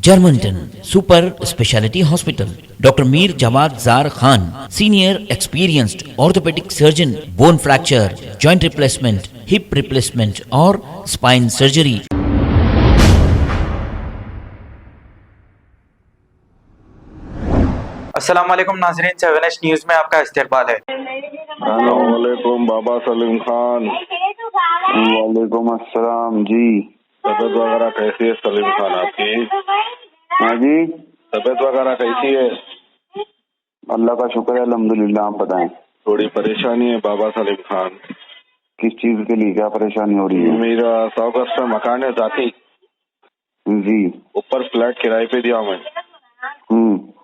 Germanton super speciality hospital, doctor Mir Jawad Zar Khan, senior experienced orthopaedic surgeon, bone fracture, joint replacement, hip replacement और spine surgery. अस्सलाम वालेकुम नाज़रीन, 7H news में आपका इस्तकबाल है। अस्सलामुअलैकुम बाबा सलीम खान। वालेकुम अस्सलाम जी। तबीयत वगैरह कैसी है सलीम खान आपकी? हाँ जी, तबीयत वगैरह कैसी है? अल्लाह का शुक्र है, अल्हम्दुलिल्लाह। आप बताएं। थोड़ी परेशानी है बाबा सलीम खान। किस चीज के लिए, क्या परेशानी हो रही है? मेरा 100 गज का मकान है जाती, जी। ऊपर फ्लैट किराए पे दिया मैं।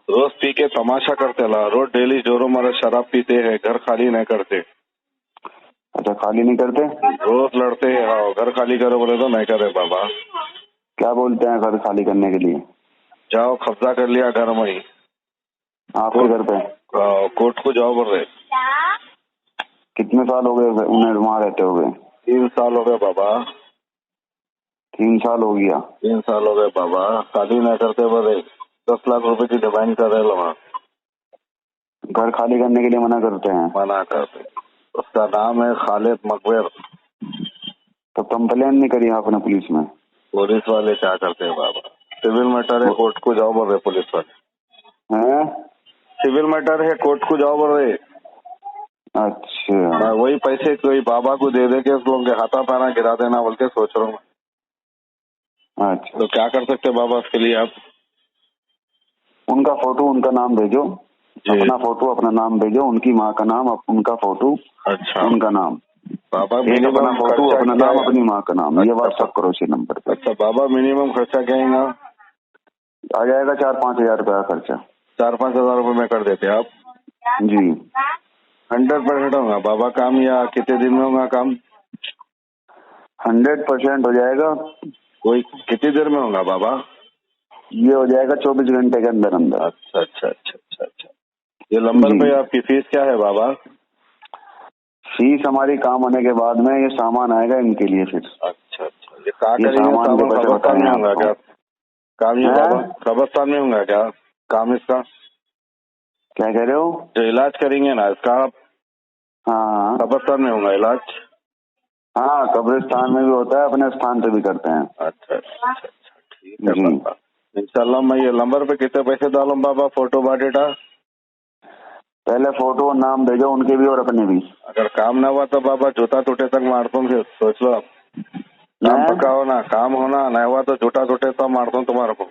रोज पी के तमाशा करते ला, रोज डेली जोरों मारा शराब पीते हैं, घर खाली नहीं करते। अच्छा, खाली नहीं करते? रोज लड़ते हैं। हाँ, घर खाली करो बोले तो नहीं करे बाबा। क्या बोलते हैं घर खाली करने के लिए? जाओ कब्जा कर लिया घर में ही। आपके घर पे? कोर्ट को जाओ बोल रहे। कितने साल हो गए उन्हें वहाँ रहते हुए? 3 साल हो गए बाबा। 3 साल हो गया? 3 साल हो गए बाबा, खाली नहीं करते बोले। 10 लाख रुपए की डिमांड कर रहे लोग। घर खाली करने के लिए मना करते हैं? मना करते। उसका नाम है खालिद मकबर। तो कंप्लेन नहीं करी आपने पुलिस में? पुलिस वाले क्या करते हैं बाबा, सिविल मैटर है, कोर्ट को जाओ बोल रहे पुलिस वाले। हैं? सिविल मैटर है, कोर्ट को जाओ बोल रहे। अच्छा, मैं वही पैसे कोई बाबा को दे दे के उस लोगों के हाथा पाना गिरा देना बोल के सोच रहा हूँ। अच्छा, तो क्या कर सकते बाबा उसके लिए आप? उनका फोटो, उनका नाम भेजो। अपना फोटो, अपना नाम भेजो। उनकी माँ का नाम, उनका फोटो, अच्छा, उनका नाम बाबा। अपना फोटो, अपना नाम, अपनी माँ का नाम। ये व्हाट्सएप करो इसी नंबर पे। अच्छा बाबा, मिनिमम खर्चा क्या आएगा? आ जाएगा 4-5 हजार रुपया खर्चा। 4-5 हजार रुपए में कर देते आप जी। 100% होगा बाबा काम, या कितने दिन में होगा काम? 100% हो जाएगा। कोई कितनी देर में होगा बाबा? ये हो जाएगा 24 घंटे के अंदर अंदर। अच्छा अच्छा अच्छा अच्छा अच्छा। ये नंबर पे आपकी फीस क्या है बाबा? फीस हमारी काम होने के बाद में ये सामान आएगा इनके लिए फिर। अच्छा अच्छा। ये क्या करेंगे सामान? कब्रिस्तान में होगा क्या काम ये बाबा? कब्रिस्तान में होगा क्या काम इसका? क्या कह रहे हो? जो इलाज करेंगे ना इसका आप? हाँ, कब्रिस्तान में होगा इलाज? हाँ, कब्रिस्तान में भी होता है, अपने स्थान पे भी करते हैं। अच्छा अच्छा अच्छा, ठीक है बाबा। इंशाल्लाह मैं ये नंबर पे कितने पैसे डालूं बाबा? Photo biodata? पहले फोटो और नाम भेजो, उनके भी और अपने भी। अगर काम ना हुआ तो बाबा जूता टूटे तक मारता हूँ। फिर सोच लो आप, काम पक्का होना, काम होना नहीं हुआ तो जूता टूटे तक मारता हूँ तुम्हारे को।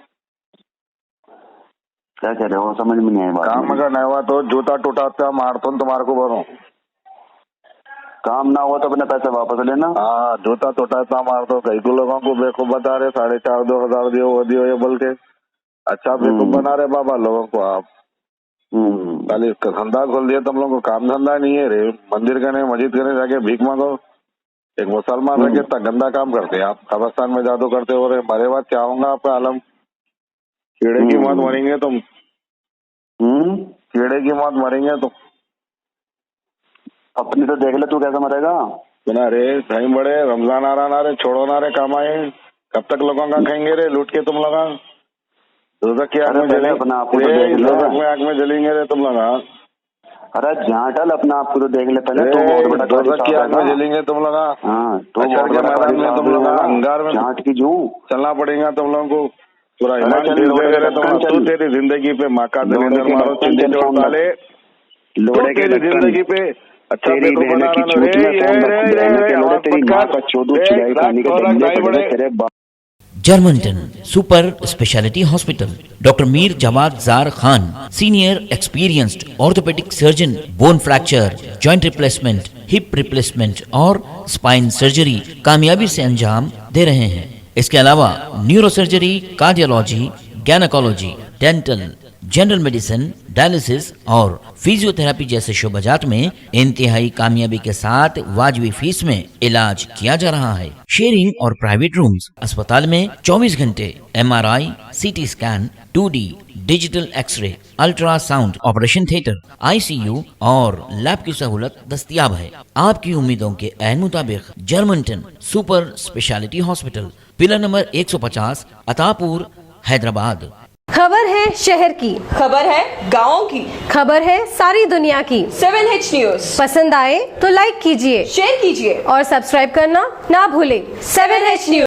क्या कह रहे हो? समझ में नहीं आई बात। काम अगर नहीं हुआ तो जूता टूटा तक मारता हूँ तुम्हारे को बोलो। काम ना हुआ तो अपने पैसे वापस लेना। हाँ, जूता टूटा था मार दो। कई को लोगों को बेवकूफ बता रहे, 4,500-2,000 दियो वो दियो ये बोल के। अच्छा बेवकूफ बना रहे बाबा लोगों को आप। खाली धंधा खोल दिया तुम लोगों को, काम धंधा नहीं है रे। मंदिर का नहीं, मस्जिद का नहीं, जाके भीख मांगो। एक मुसलमान रह के इतना गंदा काम करते हैं आप। कब्रिस्तान में जादू करते हो रहे, मरे बाद क्या होगा आपका आलम? कीड़े की मौत मरेंगे तुम। कीड़े की मौत मरेंगे तुम। अपनी तो देख ले, तू कैसे मरेगा? सुना रे, सही बड़े रमजान आ रहा ना रे, छोड़ो ना रे काम आए। कब तक लोगों का खाएंगे रे लूट के तुम लोग? दोजख की आग में जलेंगे, अपना आपको तो देख ले। दोजख में आग में जलेंगे रे तुम लोग। अरे झाटल, अपना आपको तो देख ले पहले। तो बहुत बड़ा दोजख की आग में जलेंगे तुम लोग। हाँ, तो के मैदान में तुम लोग अंगार में झाट की जू चलना पड़ेगा तुम लोगों को। पूरा ईमान तू तेरी जिंदगी पे माँ का दलिंदर मारो चिंदी जोड़ डाले लोड़े के जिंदगी पे। अच्छा देखो बना रहा रे। जर्मनटन super speciality hospital, doctor Mir Jawad Zar Khan, senior experienced orthopaedic surgeon, bone fracture, joint replacement, hip replacement और स्पाइन सर्जरी कामयाबी से अंजाम दे रहे हैं। इसके अलावा neuro surgery, cardiology, gynaecology, dental, general medicine, dialysis और फिजियोथेरेपी जैसे शोबाजात में इंतहाई कामयाबी के साथ वाजबी फीस में इलाज किया जा रहा है। शेयरिंग और प्राइवेट रूम्स, अस्पताल में 24 घंटे MRI, CT scan, 2D digital X-ray, ultrasound, operation theatre, ICU और लैब की सहूलत दस्तयाब है। आपकी उम्मीदों के ऐन मुताबिक Germanten super speciality hospital, pillar number 150, Attapur, Hyderabad. खबर है शहर की, खबर है गाँव की, खबर है सारी दुनिया की। 7H न्यूज पसंद आए तो लाइक कीजिए, शेयर कीजिए और सब्सक्राइब करना ना भूलें। 7H news.